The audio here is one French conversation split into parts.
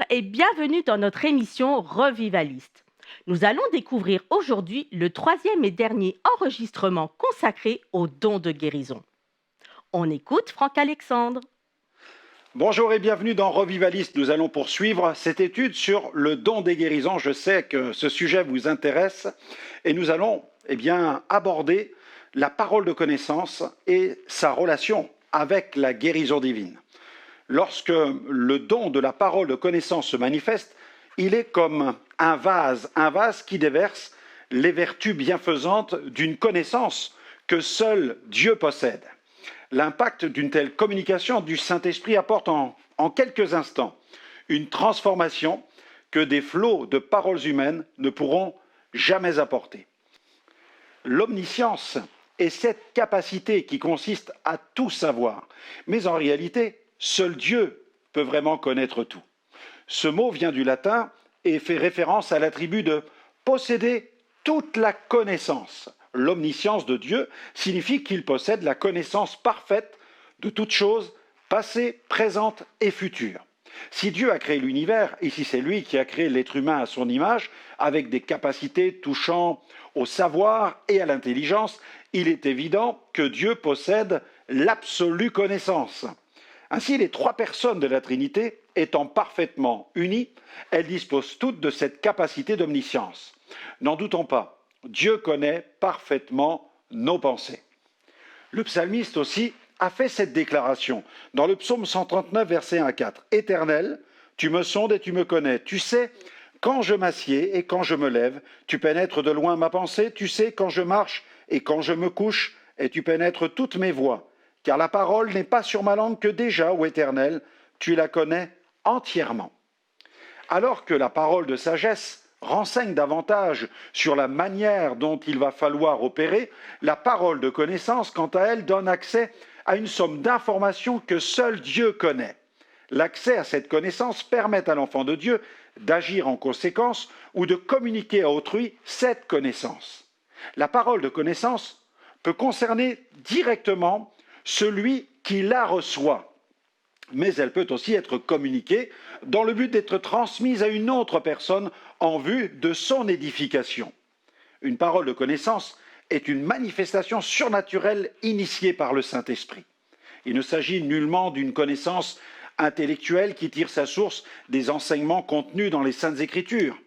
et bienvenue dans notre émission Revivaliste. Nous allons découvrir aujourd'hui le troisième et dernier enregistrement consacré aux dons de guérison. On écoute Franck Alexandre. Bonjour et bienvenue dans Revivaliste. Nous allons poursuivre cette étude sur le don des guérisons. Je sais que ce sujet vous intéresse et nous allons aborder la parole de connaissance et sa relation avec la guérison divine. Lorsque le don de la parole de connaissance se manifeste, il est comme un vase qui déverse les vertus bienfaisantes d'une connaissance que seul Dieu possède. L'impact d'une telle communication du Saint-Esprit apporte en quelques instants une transformation que des flots de paroles humaines ne pourront jamais apporter. L'omniscience est cette capacité qui consiste à tout savoir, mais en réalité, seul Dieu peut vraiment connaître tout. Ce mot vient du latin et fait référence à l'attribut de posséder toute la connaissance. L'omniscience de Dieu signifie qu'il possède la connaissance parfaite de toutes choses, passées, présentes et futures. Si Dieu a créé l'univers, et si c'est lui qui a créé l'être humain à son image, avec des capacités touchant au savoir et à l'intelligence, il est évident que Dieu possède l'absolue connaissance. Ainsi, les trois personnes de la Trinité, étant parfaitement unies, elles disposent toutes de cette capacité d'omniscience. N'en doutons pas, Dieu connaît parfaitement nos pensées. Le psalmiste aussi a fait cette déclaration dans le psaume 139, versets 1 à 4. « Éternel, tu me sondes et tu me connais. Tu sais quand je m'assieds et quand je me lève. Tu pénètres de loin ma pensée. Tu sais quand je marche et quand je me couche. Et tu pénètres toutes mes voies. Car la parole n'est pas sur ma langue que déjà, ô Éternel, tu la connais entièrement. » Alors que la parole de sagesse renseigne davantage sur la manière dont il va falloir opérer, la parole de connaissance, quant à elle, donne accès à une somme d'informations que seul Dieu connaît. L'accès à cette connaissance permet à l'enfant de Dieu d'agir en conséquence ou de communiquer à autrui cette connaissance. La parole de connaissance peut concerner directement celui qui la reçoit, mais elle peut aussi être communiquée dans le but d'être transmise à une autre personne en vue de son édification. Une parole de connaissance est une manifestation surnaturelle initiée par le Saint-Esprit. Il ne s'agit nullement d'une connaissance intellectuelle qui tire sa source des enseignements contenus dans les Saintes Écritures.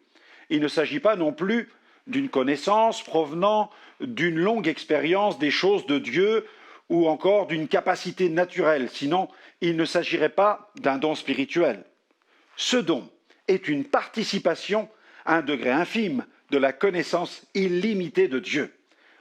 Il ne s'agit pas non plus d'une connaissance provenant d'une longue expérience des choses de Dieu ou encore d'une capacité naturelle, sinon il ne s'agirait pas d'un don spirituel. Ce don est une participation à un degré infime de la connaissance illimitée de Dieu.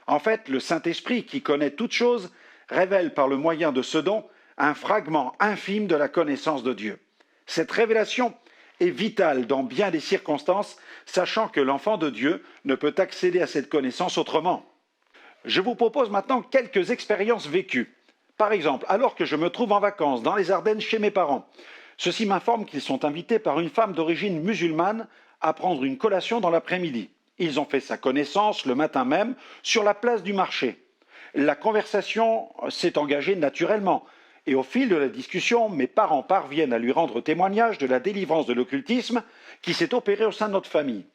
En fait, le Saint-Esprit, qui connaît toutes choses, révèle par le moyen de ce don un fragment infime de la connaissance de Dieu. Cette révélation est vitale dans bien des circonstances, sachant que l'enfant de Dieu ne peut accéder à cette connaissance autrement. Je vous propose maintenant quelques expériences vécues. Par exemple, alors que je me trouve en vacances dans les Ardennes chez mes parents, ceux-ci m'informent qu'ils sont invités par une femme d'origine musulmane à prendre une collation dans l'après-midi. Ils ont fait sa connaissance le matin même sur la place du marché. La conversation s'est engagée naturellement et au fil de la discussion, mes parents parviennent à lui rendre témoignage de la délivrance de l'occultisme qui s'est opérée au sein de notre famille.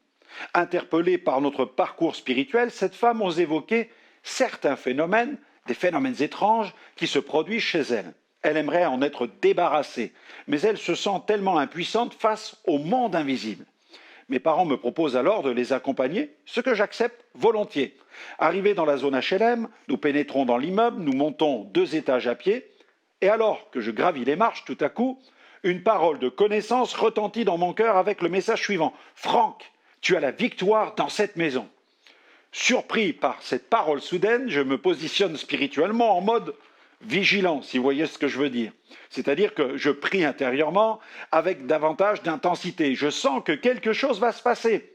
Interpellée par notre parcours spirituel, cette femme ose évoquer certains phénomènes, des phénomènes étranges qui se produisent chez elle. Elle aimerait en être débarrassée, mais elle se sent tellement impuissante face au monde invisible. Mes parents me proposent alors de les accompagner, ce que j'accepte volontiers. Arrivés dans la zone HLM, nous pénétrons dans l'immeuble, nous montons 2 étages à pied, et alors que je gravis les marches, tout à coup, une parole de connaissance retentit dans mon cœur avec le message suivant. « Franck, tu as la victoire dans cette maison. » Surpris par cette parole soudaine, je me positionne spirituellement en mode vigilant, si vous voyez ce que je veux dire. C'est-à-dire que je prie intérieurement avec davantage d'intensité. Je sens que quelque chose va se passer,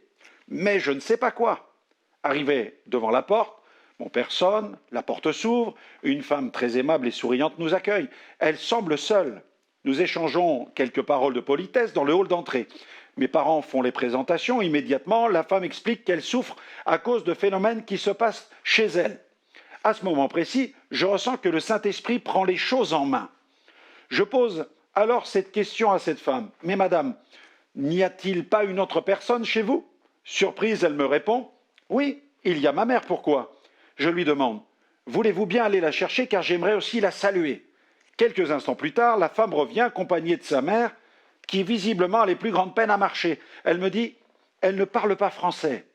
mais je ne sais pas quoi. Arrivé devant la porte, mon père sonne, la porte s'ouvre, une femme très aimable et souriante nous accueille. Elle semble seule. Nous échangeons quelques paroles de politesse dans le hall d'entrée. Mes parents font les présentations. Immédiatement, la femme explique qu'elle souffre à cause de phénomènes qui se passent chez elle. À ce moment précis, je ressens que le Saint-Esprit prend les choses en main. Je pose alors cette question à cette femme. « Mais madame, N'y a-t-il pas une autre personne chez vous? Surprise, elle me répond, oui, il y a ma mère, pourquoi? Je lui demande, voulez-vous bien aller la chercher car j'aimerais aussi la saluer? Quelques instants plus tard, la femme revient accompagnée de sa mère, qui visiblement a les plus grandes peines à marcher. Elle me dit, elle ne parle pas français.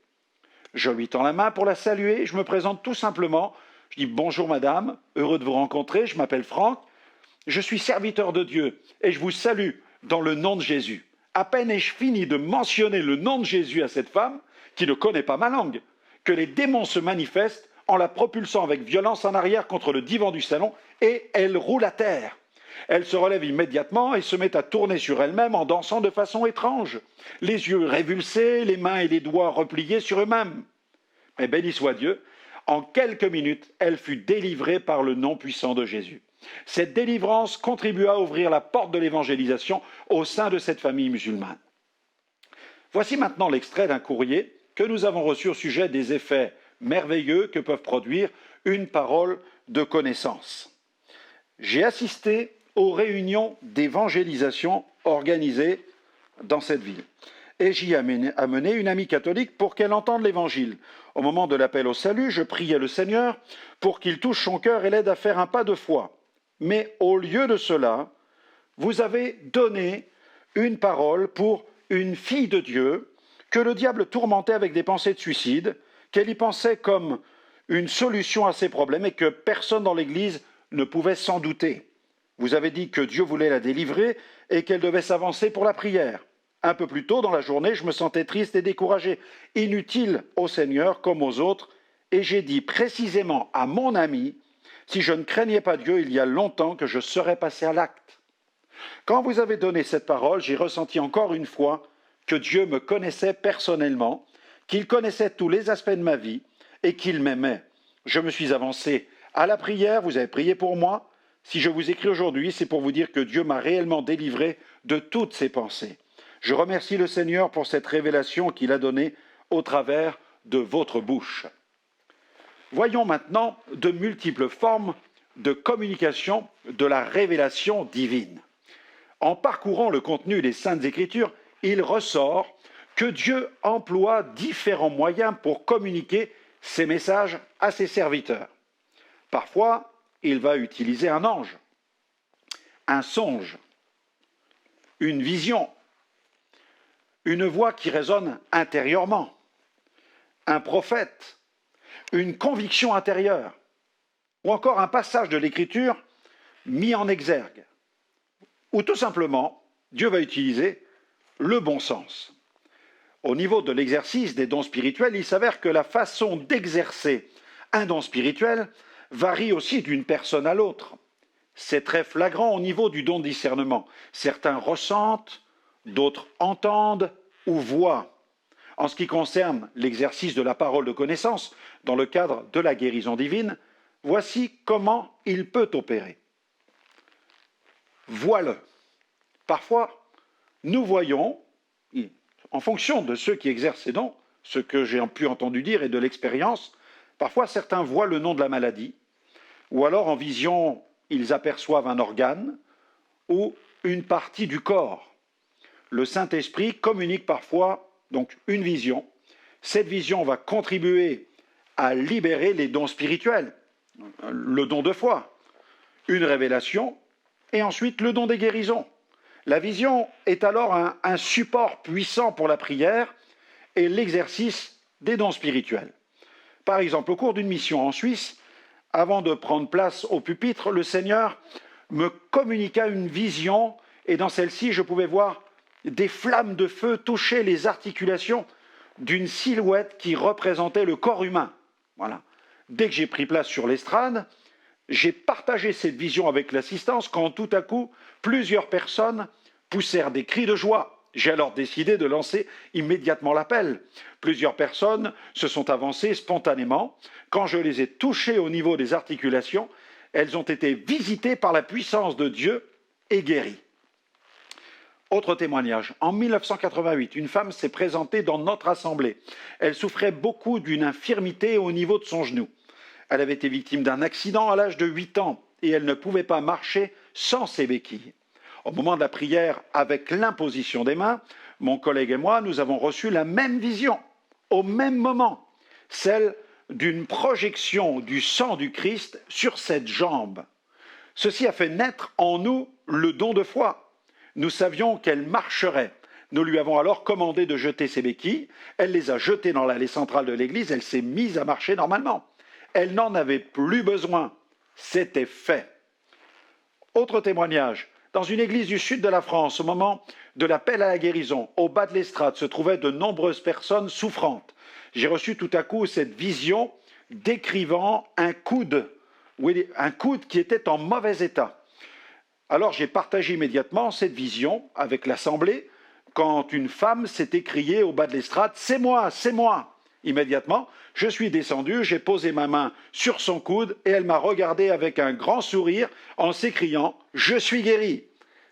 Je lui tends la main pour la saluer, je me présente tout simplement. Je dis bonjour madame, heureux de vous rencontrer, je m'appelle Franck, je suis serviteur de Dieu et je vous salue dans le nom de Jésus. À peine ai-je fini de mentionner le nom de Jésus à cette femme, qui ne connaît pas ma langue, que les démons se manifestent en la propulsant avec violence en arrière contre le divan du salon et elle roule à terre. Elle se relève immédiatement et se met à tourner sur elle-même en dansant de façon étrange, les yeux révulsés, les mains et les doigts repliés sur eux-mêmes. Mais béni soit Dieu, en quelques minutes, elle fut délivrée par le nom puissant de Jésus. Cette délivrance contribua à ouvrir la porte de l'évangélisation au sein de cette famille musulmane. Voici maintenant l'extrait d'un courrier que nous avons reçu au sujet des effets merveilleux que peuvent produire une parole de connaissance. J'ai assisté aux réunions d'évangélisation organisées dans cette ville. Et j'y ai amené une amie catholique pour qu'elle entende l'Évangile. Au moment de l'appel au salut, je priais le Seigneur pour qu'il touche son cœur et l'aide à faire un pas de foi. Mais au lieu de cela, vous avez donné une parole pour une fille de Dieu que le diable tourmentait avec des pensées de suicide, qu'elle y pensait comme une solution à ses problèmes et que personne dans l'Église ne pouvait s'en douter. Vous avez dit que Dieu voulait la délivrer et qu'elle devait s'avancer pour la prière. Un peu plus tôt dans la journée, je me sentais triste et découragé, inutile au Seigneur comme aux autres, et j'ai dit précisément à mon ami, si je ne craignais pas Dieu, il y a longtemps que je serais passé à l'acte. Quand vous avez donné cette parole, j'ai ressenti encore une fois que Dieu me connaissait personnellement, qu'il connaissait tous les aspects de ma vie et qu'il m'aimait. Je me suis avancé à la prière, vous avez prié pour moi. Si je vous écris aujourd'hui, c'est pour vous dire que Dieu m'a réellement délivré de toutes ces pensées. Je remercie le Seigneur pour cette révélation qu'il a donnée au travers de votre bouche. Voyons maintenant de multiples formes de communication de la révélation divine. En parcourant le contenu des Saintes Écritures, il ressort que Dieu emploie différents moyens pour communiquer ses messages à ses serviteurs. Parfois, il va utiliser un ange, un songe, une vision, une voix qui résonne intérieurement, un prophète, une conviction intérieure, ou encore un passage de l'Écriture mis en exergue, ou tout simplement, Dieu va utiliser le bon sens. Au niveau de l'exercice des dons spirituels, il s'avère que la façon d'exercer un don spirituel varie aussi d'une personne à l'autre. C'est très flagrant au niveau du don de discernement. Certains ressentent, d'autres entendent ou voient. En ce qui concerne l'exercice de la parole de connaissance, dans le cadre de la guérison divine, voici comment il peut opérer. Vois-le. Parfois, nous voyons, en fonction de ceux qui exercent ces dons, ce que j'ai pu entendre dire et de l'expérience, parfois certains voient le nom de la maladie, ou alors en vision, ils aperçoivent un organe ou une partie du corps. Le Saint-Esprit communique parfois donc une vision. Cette vision va contribuer à libérer les dons spirituels, le don de foi, une révélation et ensuite le don des guérisons. La vision est alors un support puissant pour la prière et l'exercice des dons spirituels. Par exemple, au cours d'une mission en Suisse, avant de prendre place au pupitre, le Seigneur me communiqua une vision et dans celle-ci, je pouvais voir des flammes de feu toucher les articulations d'une silhouette qui représentait le corps humain. Voilà. Dès que j'ai pris place sur l'estrade, j'ai partagé cette vision avec l'assistance quand tout à coup, plusieurs personnes poussèrent des cris de joie. J'ai alors décidé de lancer immédiatement l'appel. Plusieurs personnes se sont avancées spontanément. Quand je les ai touchées au niveau des articulations, elles ont été visitées par la puissance de Dieu et guéries. Autre témoignage. En 1988, une femme s'est présentée dans notre assemblée. Elle souffrait beaucoup d'une infirmité au niveau de son genou. Elle avait été victime d'un accident à l'âge de 8 ans et elle ne pouvait pas marcher sans ses béquilles. Au moment de la prière, avec l'imposition des mains, mon collègue et moi, nous avons reçu la même vision, au même moment, celle d'une projection du sang du Christ sur cette jambe. Ceci a fait naître en nous le don de foi. Nous savions qu'elle marcherait. Nous lui avons alors commandé de jeter ses béquilles. Elle les a jetées dans l'allée centrale de l'église. Elle s'est mise à marcher normalement. Elle n'en avait plus besoin. C'était fait. Autre témoignage. Dans une église du sud de la France, au moment de l'appel à la guérison, au bas de l'estrade se trouvaient de nombreuses personnes souffrantes. J'ai reçu tout à coup cette vision décrivant un coude qui était en mauvais état. Alors j'ai partagé immédiatement cette vision avec l'assemblée quand une femme s'est écriée au bas de l'estrade « C'est moi, c'est moi !» Immédiatement, je suis descendu, j'ai posé ma main sur son coude et elle m'a regardé avec un grand sourire en s'écriant « Je suis guéri !»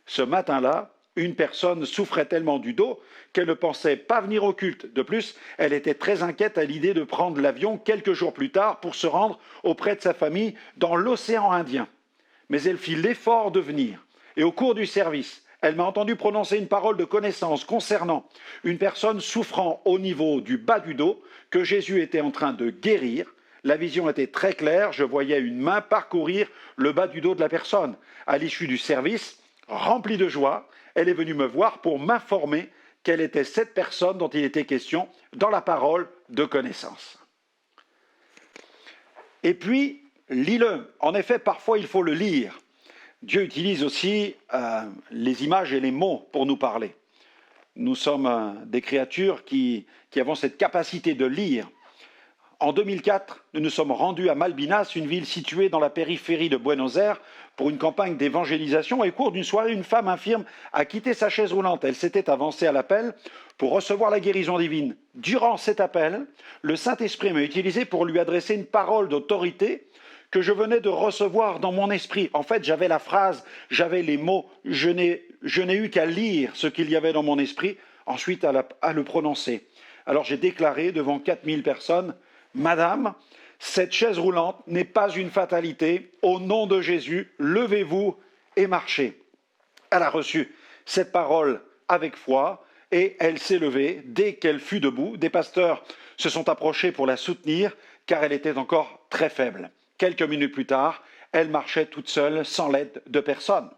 Ce matin-là, une personne souffrait tellement du dos qu'elle ne pensait pas venir au culte. De plus, elle était très inquiète à l'idée de prendre l'avion quelques jours plus tard pour se rendre auprès de sa famille dans l'océan Indien. Mais elle fit l'effort de venir. Et au cours du service, elle m'a entendu prononcer une parole de connaissance concernant une personne souffrant au niveau du bas du dos que Jésus était en train de guérir. La vision était très claire, je voyais une main parcourir le bas du dos de la personne. À l'issue du service, remplie de joie, elle est venue me voir pour m'informer quelle était cette personne dont il était question dans la parole de connaissance. Et puis, lis-le. En effet, parfois il faut le lire. Dieu utilise aussi les images et les mots pour nous parler. Nous sommes des créatures qui avons cette capacité de lire. En 2004, nous nous sommes rendus à Malvinas, une ville située dans la périphérie de Buenos Aires, pour une campagne d'évangélisation. Et au cours d'une soirée, une femme infirme a quitté sa chaise roulante. Elle s'était avancée à l'appel pour recevoir la guérison divine. Durant cet appel, le Saint-Esprit m'a utilisé pour lui adresser une parole d'autorité que je venais de recevoir dans mon esprit. En fait, j'avais la phrase, j'avais les mots, je n'ai eu qu'à lire ce qu'il y avait dans mon esprit, ensuite à le prononcer. Alors j'ai déclaré devant 4000 personnes, « Madame, cette chaise roulante n'est pas une fatalité. Au nom de Jésus, levez-vous et marchez. » Elle a reçu cette parole avec foi et elle s'est levée dès qu'elle fut debout. Des pasteurs se sont approchés pour la soutenir car elle était encore très faible. Quelques minutes plus tard, elle marchait toute seule sans l'aide de personne.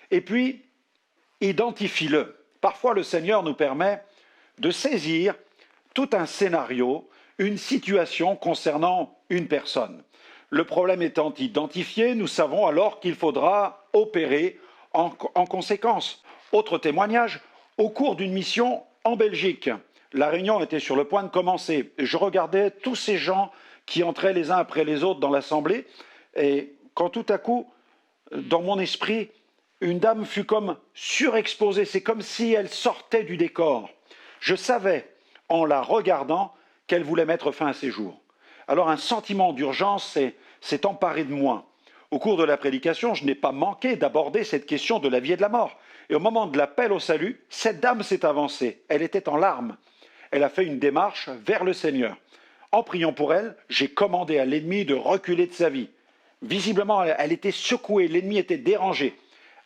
Et puis, identifie-le. Parfois, le Seigneur nous permet de saisir tout un scénario, une situation concernant une personne. Le problème étant identifié, nous savons alors qu'il faudra opérer en conséquence. Autre témoignage, au cours d'une mission en Belgique, la réunion était sur le point de commencer. Je regardais tous ces gens qui entraient les uns après les autres dans l'assemblée, et quand tout à coup, dans mon esprit, une dame fut comme surexposée, c'est comme si elle sortait du décor. Je savais, en la regardant, qu'elle voulait mettre fin à ses jours. Alors un sentiment d'urgence s'est emparé de moi. Au cours de la prédication, je n'ai pas manqué d'aborder cette question de la vie et de la mort. Et au moment de l'appel au salut, cette dame s'est avancée. Elle était en larmes. Elle a fait une démarche vers le Seigneur. En priant pour elle, j'ai commandé à l'ennemi de reculer de sa vie. Visiblement, elle était secouée, l'ennemi était dérangé.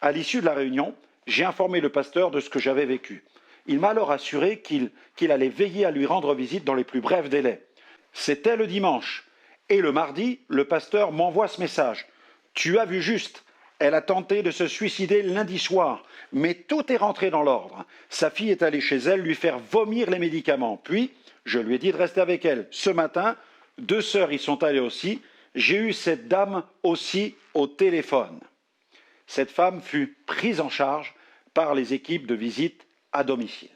À l'issue de la réunion, j'ai informé le pasteur de ce que j'avais vécu. Il m'a alors assuré qu'il allait veiller à lui rendre visite dans les plus brefs délais. C'était le dimanche. Et le mardi, le pasteur m'envoie ce message. « Tu as vu juste, elle a tenté de se suicider lundi soir, mais tout est rentré dans l'ordre. Sa fille est allée chez elle lui faire vomir les médicaments. Puis, je lui ai dit de rester avec elle. Ce matin, 2 sœurs y sont allées aussi. J'ai eu cette dame aussi au téléphone. » Cette femme fut prise en charge par les équipes de visite à domicile.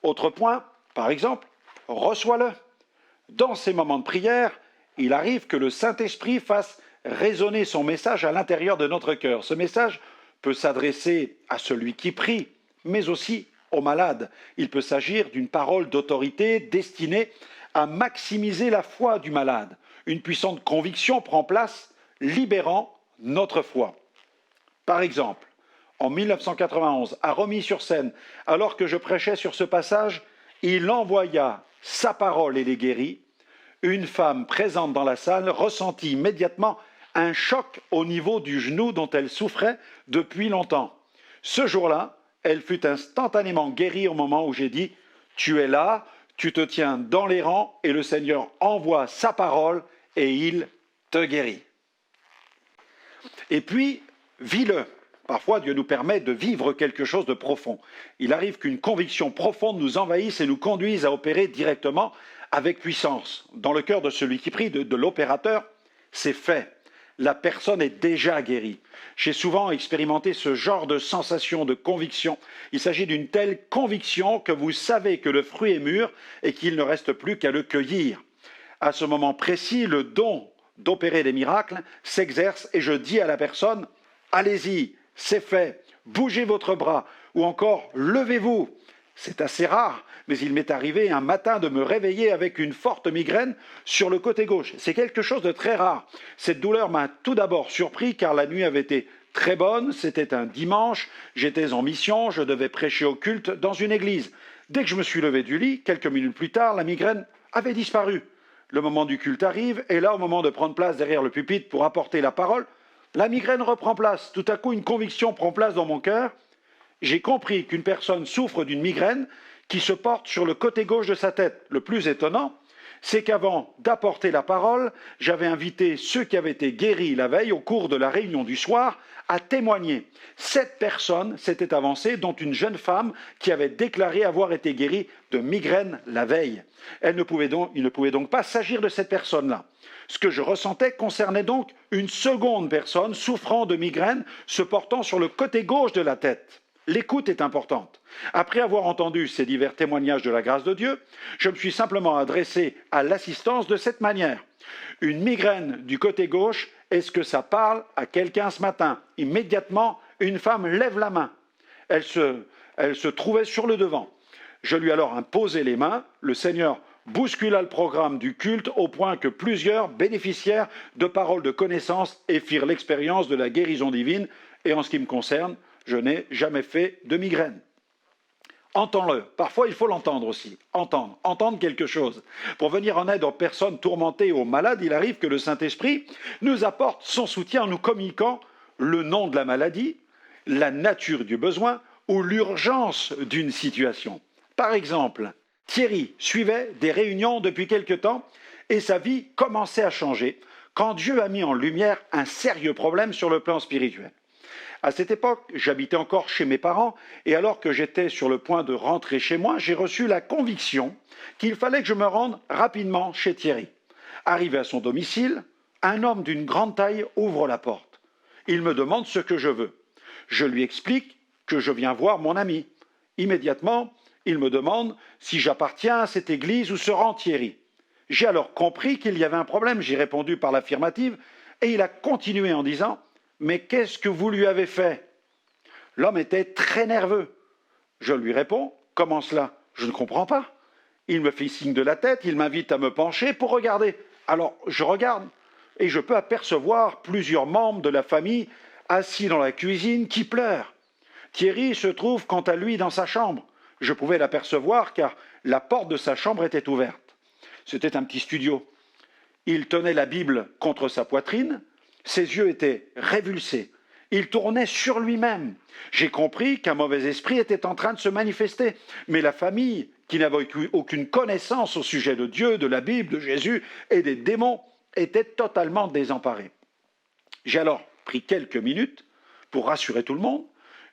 Autre point, par exemple, reçois-le. Dans ces moments de prière, il arrive que le Saint-Esprit fasse résonner son message à l'intérieur de notre cœur. Ce message peut s'adresser à celui qui prie, mais aussi au malade. Il peut s'agir d'une parole d'autorité destinée à maximiser la foi du malade. Une puissante conviction prend place, libérant notre foi. Par exemple, en 1991, à Romilly-sur-Seine, alors que je prêchais sur ce passage, il envoya sa parole et les guérit. Une femme présente dans la salle ressentit immédiatement un choc au niveau du genou dont elle souffrait depuis longtemps. Ce jour-là, elle fut instantanément guérie au moment où j'ai dit « Tu es là, tu te tiens dans les rangs et le Seigneur envoie sa parole et il te guérit. » Et puis, vis-le. Parfois, Dieu nous permet de vivre quelque chose de profond. Il arrive qu'une conviction profonde nous envahisse et nous conduise à opérer directement avec puissance. Dans le cœur de celui qui prie, de l'opérateur, c'est fait. La personne est déjà guérie. J'ai souvent expérimenté ce genre de sensation, de conviction. Il s'agit d'une telle conviction que vous savez que le fruit est mûr et qu'il ne reste plus qu'à le cueillir. À ce moment précis, le don d'opérer des miracles s'exerce et je dis à la personne « Allez-y, c'est fait, bougez votre bras » ou encore « Levez-vous ». C'est assez rare, mais il m'est arrivé un matin de me réveiller avec une forte migraine sur le côté gauche. C'est quelque chose de très rare. Cette douleur m'a tout d'abord surpris car la nuit avait été très bonne, c'était un dimanche, j'étais en mission, je devais prêcher au culte dans une église. Dès que je me suis levé du lit, quelques minutes plus tard, la migraine avait disparu. Le moment du culte arrive, et là, au moment de prendre place derrière le pupitre pour apporter la parole, la migraine reprend place. Tout à coup, une conviction prend place dans mon cœur. J'ai compris qu'une personne souffre d'une migraine qui se porte sur le côté gauche de sa tête. Le plus étonnant, c'est qu'avant d'apporter la parole, j'avais invité ceux qui avaient été guéris la veille au cours de la réunion du soir à témoigner. 7 personnes s'étaient avancées, dont une jeune femme qui avait déclaré avoir été guérie de migraine la veille. Il ne pouvait donc pas s'agir de cette personne-là. Ce que je ressentais concernait donc une seconde personne souffrant de migraine se portant sur le côté gauche de la tête. L'écoute est importante. Après avoir entendu ces divers témoignages de la grâce de Dieu, je me suis simplement adressé à l'assistance de cette manière. Une migraine du côté gauche, est-ce que ça parle à quelqu'un ce matin? Immédiatement, une femme lève la main. Elle se trouvait sur le devant. Je lui ai alors imposé les mains. Le Seigneur bouscula le programme du culte au point que plusieurs bénéficièrent de paroles de connaissance et firent l'expérience de la guérison divine. Et en ce qui me concerne, je n'ai jamais fait de migraine. Entends-le. Parfois, il faut l'entendre aussi. Entendre quelque chose. Pour venir en aide aux personnes tourmentées et aux malades, il arrive que le Saint-Esprit nous apporte son soutien en nous communiquant le nom de la maladie, la nature du besoin ou l'urgence d'une situation. Par exemple, Thierry suivait des réunions depuis quelque temps et sa vie commençait à changer quand Dieu a mis en lumière un sérieux problème sur le plan spirituel. À cette époque, j'habitais encore chez mes parents et alors que j'étais sur le point de rentrer chez moi, j'ai reçu la conviction qu'il fallait que je me rende rapidement chez Thierry. Arrivé à son domicile, un homme d'une grande taille ouvre la porte. Il me demande ce que je veux. Je lui explique que je viens voir mon ami. Immédiatement, il me demande si j'appartiens à cette église où se rend Thierry. J'ai alors compris qu'il y avait un problème. J'ai répondu par l'affirmative et il a continué en disant « Mais qu'est-ce que vous lui avez fait ?» L'homme était très nerveux. Je lui réponds « Comment cela? Je ne comprends pas. » Il me fait signe de la tête, il m'invite à me pencher pour regarder. Alors je regarde et je peux apercevoir plusieurs membres de la famille assis dans la cuisine qui pleurent. Thierry se trouve quant à lui dans sa chambre. Je pouvais l'apercevoir car la porte de sa chambre était ouverte. C'était un petit studio. Il tenait la Bible contre sa poitrine, ses yeux étaient révulsés. Il tournait sur lui-même. J'ai compris qu'un mauvais esprit était en train de se manifester. Mais la famille, qui n'avait aucune connaissance au sujet de Dieu, de la Bible, de Jésus et des démons, était totalement désemparée. J'ai alors pris quelques minutes pour rassurer tout le monde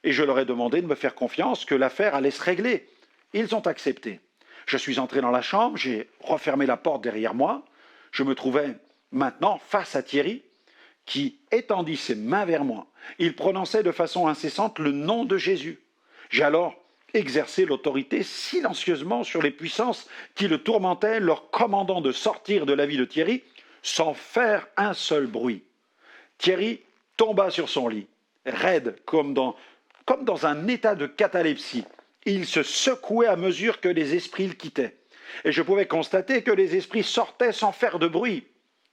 et je leur ai demandé de me faire confiance, que l'affaire allait se régler. Ils ont accepté. Je suis entré dans la chambre, j'ai refermé la porte derrière moi. Je me trouvais maintenant face à Thierry, qui étendit ses mains vers moi. Il prononçait de façon incessante le nom de Jésus. J'ai alors exercé l'autorité silencieusement sur les puissances qui le tourmentaient, leur commandant de sortir de la vie de Thierry sans faire un seul bruit. Thierry tomba sur son lit, raide comme dans un état de catalepsie. Il se secouait à mesure que les esprits le quittaient. Et je pouvais constater que les esprits sortaient sans faire de bruit.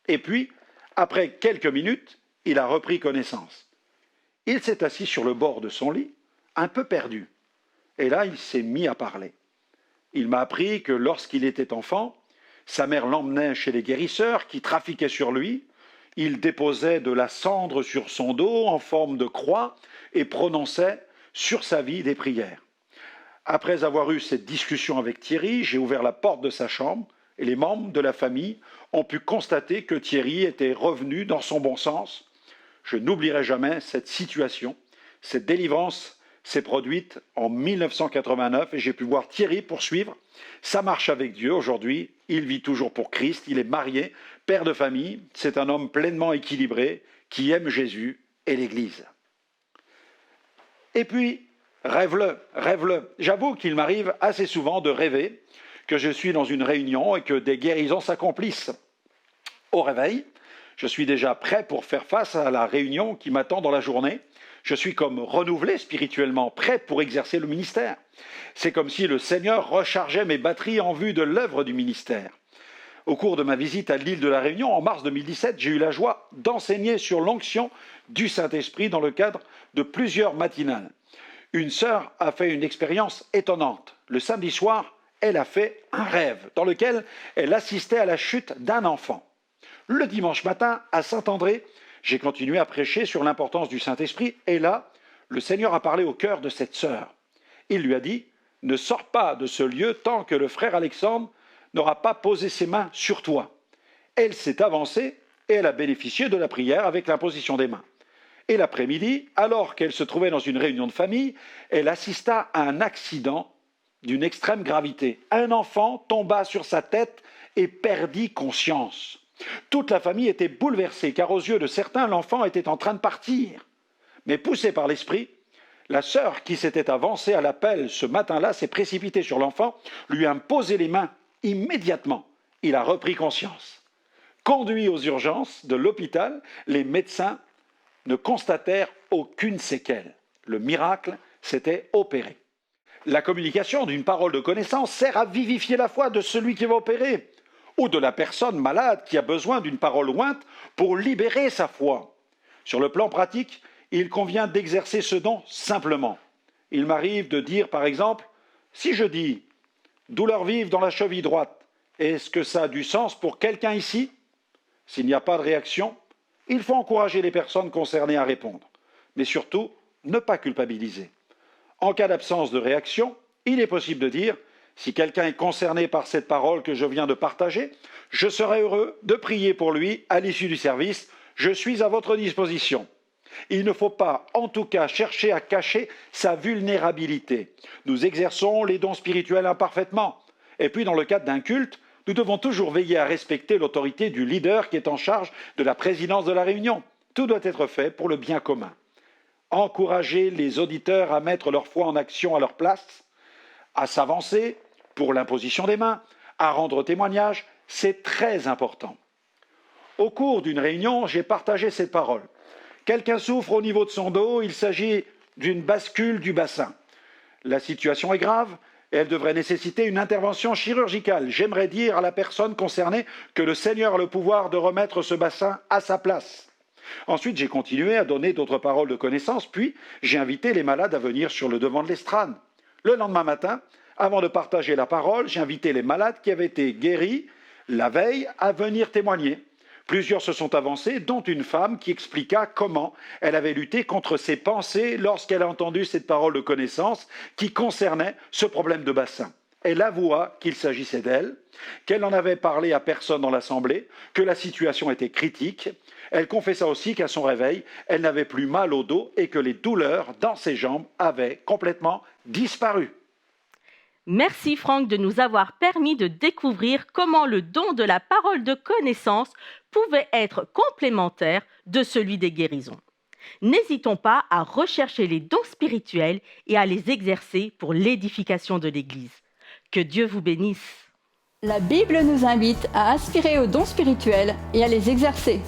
Et puis, après quelques minutes, il a repris connaissance. Il s'est assis sur le bord de son lit, un peu perdu. Et là, il s'est mis à parler. Il m'a appris que lorsqu'il était enfant, sa mère l'emmenait chez les guérisseurs qui trafiquaient sur lui. Il déposait de la cendre sur son dos en forme de croix et prononçait « sur sa vie des prières. Après avoir eu cette discussion avec Thierry, j'ai ouvert la porte de sa chambre et les membres de la famille ont pu constater que Thierry était revenu dans son bon sens. Je n'oublierai jamais cette situation. Cette délivrance s'est produite en 1989 et j'ai pu voir Thierry poursuivre sa marche avec Dieu. Aujourd'hui, il vit toujours pour Christ, il est marié, père de famille. C'est un homme pleinement équilibré qui aime Jésus et l'Église. Et puis, rêve-le. J'avoue qu'il m'arrive assez souvent de rêver que je suis dans une réunion et que des guérisons s'accomplissent. Au réveil, je suis déjà prêt pour faire face à la réunion qui m'attend dans la journée. Je suis comme renouvelé spirituellement, prêt pour exercer le ministère. C'est comme si le Seigneur rechargeait mes batteries en vue de l'œuvre du ministère. Au cours de ma visite à l'île de la Réunion, en mars 2017, j'ai eu la joie d'enseigner sur l'onction du Saint-Esprit dans le cadre de plusieurs matinales. Une sœur a fait une expérience étonnante. Le samedi soir, elle a fait un rêve dans lequel elle assistait à la chute d'un enfant. Le dimanche matin, à Saint-André, j'ai continué à prêcher sur l'importance du Saint-Esprit et là, le Seigneur a parlé au cœur de cette sœur. Il lui a dit « Ne sors pas de ce lieu tant que le frère Alexandre n'aura pas posé ses mains sur toi. » Elle s'est avancée et elle a bénéficié de la prière avec l'imposition des mains. Et l'après-midi, alors qu'elle se trouvait dans une réunion de famille, elle assista à un accident d'une extrême gravité. Un enfant tomba sur sa tête et perdit conscience. Toute la famille était bouleversée, car aux yeux de certains, l'enfant était en train de partir. Mais poussée par l'esprit, la sœur qui s'était avancée à l'appel ce matin-là s'est précipitée sur l'enfant, lui a imposé les mains immédiatement. Il a repris conscience. Conduit aux urgences de l'hôpital, les médecins ne constatèrent aucune séquelle. Le miracle s'était opéré. La communication d'une parole de connaissance sert à vivifier la foi de celui qui va opérer, ou de la personne malade qui a besoin d'une parole ointe pour libérer sa foi. Sur le plan pratique, il convient d'exercer ce don simplement. Il m'arrive de dire, par exemple, si je dis « douleur vive dans la cheville droite », est-ce que ça a du sens pour quelqu'un ici? S'il n'y a pas de réaction, il faut encourager les personnes concernées à répondre, mais surtout, ne pas culpabiliser. En cas d'absence de réaction, il est possible de dire « si quelqu'un est concerné par cette parole que je viens de partager, je serai heureux de prier pour lui à l'issue du service. Je suis à votre disposition. » Il ne faut pas, en tout cas, chercher à cacher sa vulnérabilité. Nous exerçons les dons spirituels imparfaitement. Et puis, dans le cadre d'un culte, nous devons toujours veiller à respecter l'autorité du leader qui est en charge de la présidence de la réunion. Tout doit être fait pour le bien commun. Encourager les auditeurs à mettre leur foi en action à leur place, à s'avancer pour l'imposition des mains, à rendre témoignage, c'est très important. Au cours d'une réunion, j'ai partagé cette parole. Quelqu'un souffre au niveau de son dos, il s'agit d'une bascule du bassin. La situation est grave et elle devrait nécessiter une intervention chirurgicale. J'aimerais dire à la personne concernée que le Seigneur a le pouvoir de remettre ce bassin à sa place. Ensuite, j'ai continué à donner d'autres paroles de connaissance, puis j'ai invité les malades à venir sur le devant de l'estrade. Le lendemain matin, avant de partager la parole, j'ai invité les malades qui avaient été guéris la veille à venir témoigner. Plusieurs se sont avancés, dont une femme qui expliqua comment elle avait lutté contre ses pensées lorsqu'elle a entendu cette parole de connaissance qui concernait ce problème de bassin. Elle avoua qu'il s'agissait d'elle, qu'elle n'en avait parlé à personne dans l'assemblée, que la situation était critique. Elle confessa aussi qu'à son réveil, elle n'avait plus mal au dos et que les douleurs dans ses jambes avaient complètement disparu. Merci Franck de nous avoir permis de découvrir comment le don de la parole de connaissance pouvait être complémentaire de celui des guérisons. N'hésitons pas à rechercher les dons spirituels et à les exercer pour l'édification de l'Église. Que Dieu vous bénisse. La Bible nous invite à aspirer aux dons spirituels et à les exercer.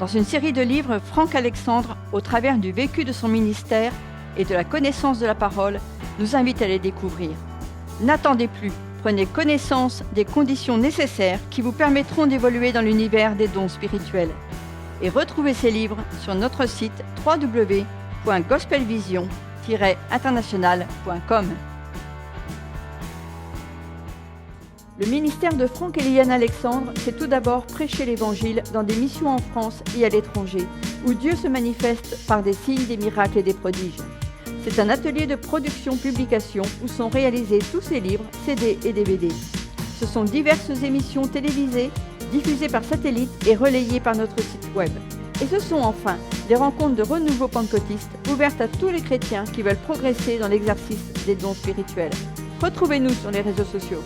Dans une série de livres, Franck Alexandre, au travers du vécu de son ministère et de la connaissance de la parole, nous invite à les découvrir. N'attendez plus, prenez connaissance des conditions nécessaires qui vous permettront d'évoluer dans l'univers des dons spirituels. Et retrouvez ces livres sur notre site www.gospelvision-international.com. Le ministère de Franck et Liliane Alexandre, c'est tout d'abord prêcher l'Évangile dans des missions en France et à l'étranger, où Dieu se manifeste par des signes, des miracles et des prodiges. C'est un atelier de production-publication où sont réalisés tous ces livres, CD et DVD. Ce sont diverses émissions télévisées, diffusées par satellite et relayées par notre site web. Et ce sont enfin des rencontres de renouveau pentecôtiste ouvertes à tous les chrétiens qui veulent progresser dans l'exercice des dons spirituels. Retrouvez-nous sur les réseaux sociaux.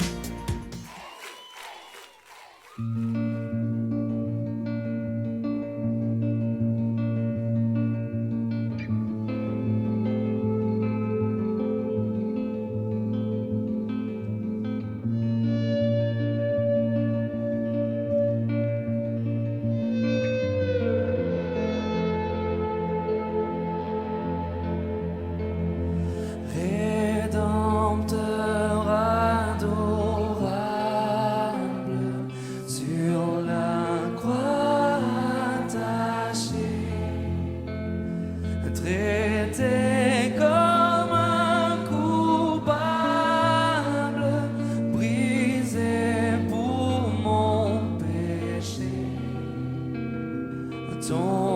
Rédempteur adorable, sur la croix attachée, traité comme un coupable, brisé pour mon péché. Ton